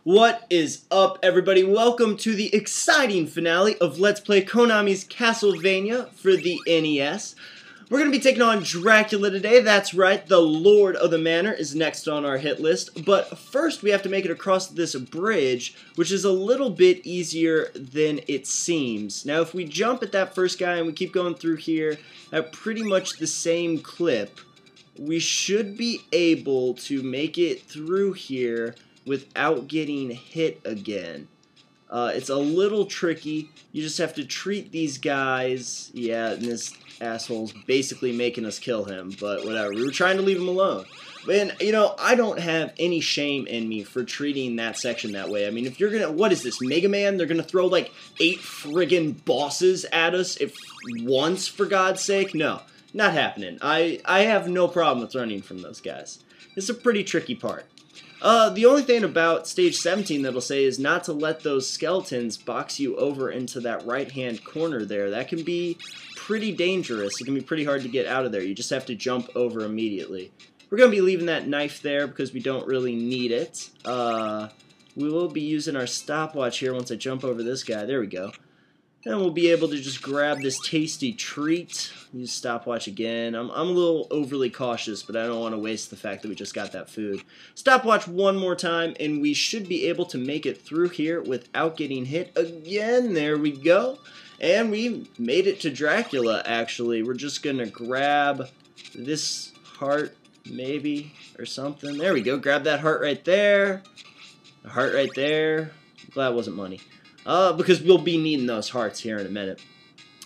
What is up, everybody? Welcome to the exciting finale of Let's Play Konami's Castlevania for the NES. We're going to be taking on Dracula today. That's right, the Lord of the Manor is next on our hit list. But first, we have to make it across this bridge, which is a little bit easier than it seems. Now, if we jump at that first guy and we keep going through here at pretty much the same clip, we should be able to make it through here without getting hit again. It's a little tricky. You just have to treat these guys. Yeah, and this asshole's basically making us kill him, but whatever. We were trying to leave him alone. And, you know, I don't have any shame in me for treating that section that way. I mean, if you're gonna, what is this, Mega Man? They're gonna throw like 8 friggin' bosses at us if once, for God's sake? No, not happening. I have no problem with running from those guys. It's a pretty tricky part. The only thing about stage 17 that'll say is not to let those skeletons box you over into that right-hand corner there. That can be pretty dangerous. It can be pretty hard to get out of there. You just have to jump over immediately. We're going to be leaving that knife there because we don't really need it. We will be using our stopwatch here once I jump over this guy. There we go. And we'll be able to just grab this tasty treat. Use stopwatch again. I'm a little overly cautious, but I don't want to waste the fact that we just got that food. Stopwatch one more time, and we should be able to make it through here without getting hit again. There we go. And we made it to Dracula, actually. We're just going to grab this heart, maybe, or something. There we go. Grab that heart right there. A heart right there. Glad it wasn't money. Because we'll be needing those hearts here in a minute.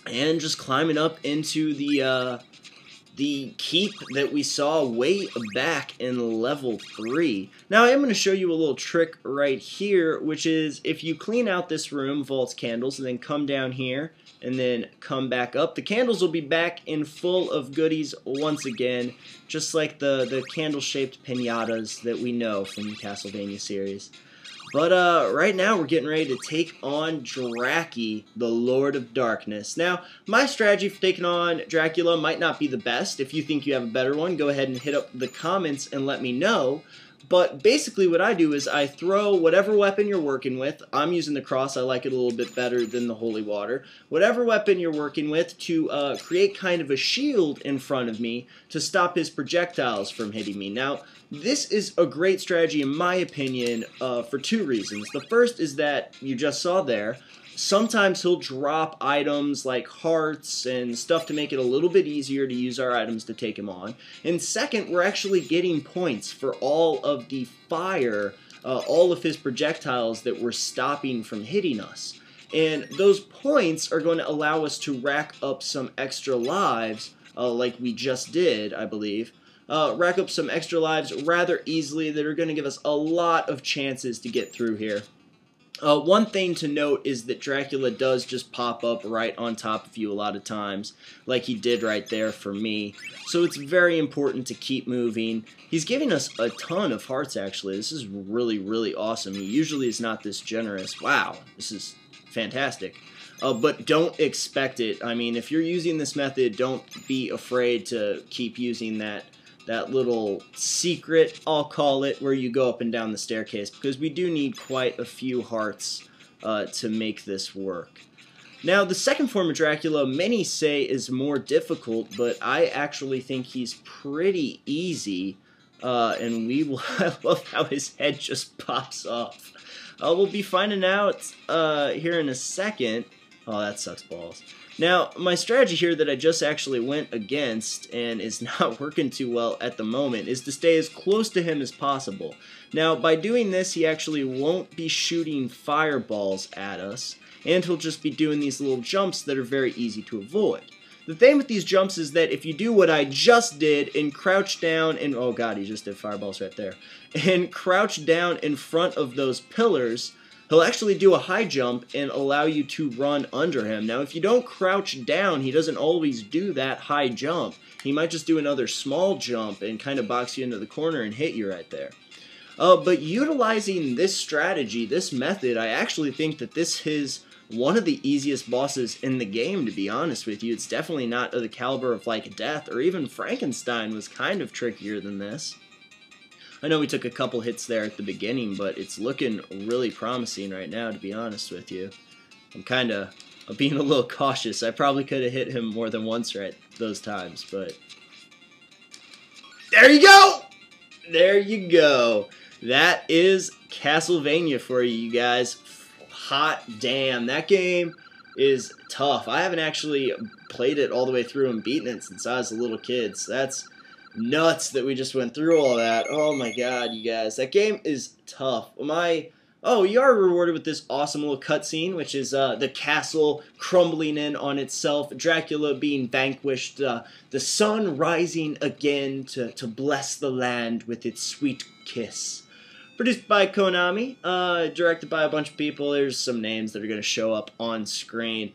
And just climbing up into the keep that we saw way back in level 3. Now, I am going to show you a little trick right here, which is if you clean out this room, vault's candles, and then come down here, and then come back up, the candles will be back in full of goodies once again, just like the candle-shaped piñatas that we know from the Castlevania series. But right now we're getting ready to take on Dracula, the Lord of Darkness. Now, my strategy for taking on Dracula might not be the best. If you think you have a better one, go ahead and hit up the comments and let me know. But basically what I do is I throw whatever weapon you're working with. I'm using the cross. I like it a little bit better than the holy water. Whatever weapon you're working with to create kind of a shield in front of me to stop his projectiles from hitting me. Now, this is a great strategy in my opinion for 2 reasons. The first is that you just saw there. Sometimes he'll drop items like hearts and stuff to make it a little bit easier to use our items to take him on. And second, we're actually getting points for all of the fire, all of his projectiles that we're stopping from hitting us. And those points are going to allow us to rack up some extra lives, like we just did, I believe. Rack up some extra lives rather easily that are going to give us a lot of chances to get through here. One thing to note is that Dracula does just pop up right on top of you a lot of times, like he did right there for me. So it's very important to keep moving. He's giving us a ton of hearts, actually. This is really, really awesome. He usually is not this generous. Wow, this is fantastic. But don't expect it. I mean, if you're using this method, don't be afraid to keep using that little secret, I'll call it, where you go up and down the staircase, because we do need quite a few hearts to make this work. Now, the second form of Dracula, many say is more difficult, but I actually think he's pretty easy, and we will, I love how his head just pops off. We'll be finding out here in a second. Oh, that sucks balls. Now, my strategy here that I just actually went against and is not working too well at the moment is to stay as close to him as possible. Now, by doing this, he actually won't be shooting fireballs at us, and he'll just be doing these little jumps that are very easy to avoid. The thing with these jumps is that if you do what I just did and crouch down and, oh god, he just did fireballs right there, and crouch down in front of those pillars, he'll actually do a high jump and allow you to run under him. Now, if you don't crouch down, he doesn't always do that high jump. He might just do another small jump and kind of box you into the corner and hit you right there. But utilizing this strategy, this method, I actually think that this is one of the easiest bosses in the game, to be honest with you. It's definitely not of the caliber of like Death, or even Frankenstein was kind of trickier than this. I know we took a couple hits there at the beginning, but it's looking really promising right now, to be honest with you. I'm being a little cautious. I probably could have hit him more than once right those times, but there you go! There you go. That is Castlevania for you guys. Hot damn. That game is tough. I haven't actually played it all the way through and beaten it since I was a little kid, so that's nuts that we just went through all that. Oh my god, you guys. That game is tough. Oh, you are rewarded with this awesome little cutscene, which is the castle crumbling in on itself, Dracula being vanquished, the sun rising again to bless the land with its sweet kiss. Produced by Konami, directed by a bunch of people. There's some names that are going to show up on screen.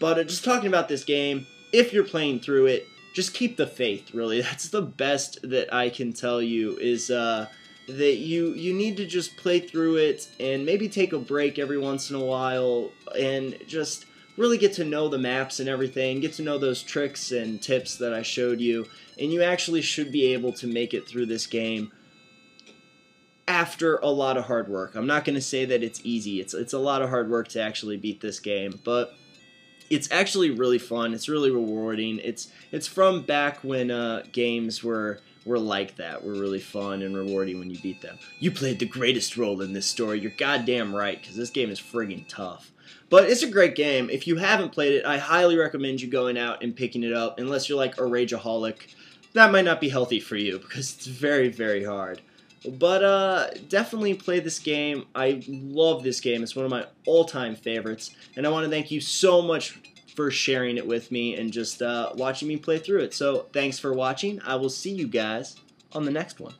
But just talking about this game, if you're playing through it, just keep the faith, really. That's the best that I can tell you, is that you need to just play through it and maybe take a break every once in a while and just really get to know the maps and everything, get to know those tricks and tips that I showed you, and you actually should be able to make it through this game after a lot of hard work. I'm not going to say that it's easy. It's a lot of hard work to actually beat this game, but it's actually really fun. It's really rewarding. It's from back when games were like that, were really fun and rewarding when you beat them. You played the greatest role in this story. You're goddamn right, because this game is friggin' tough. But it's a great game. If you haven't played it, I highly recommend you going out and picking it up, unless you're like a rageaholic. That might not be healthy for you, because it's very, very hard. But definitely play this game. I love this game. It's one of my all-time favorites, and I want to thank you so much for sharing it with me and just watching me play through it. So thanks for watching. I will see you guys on the next one.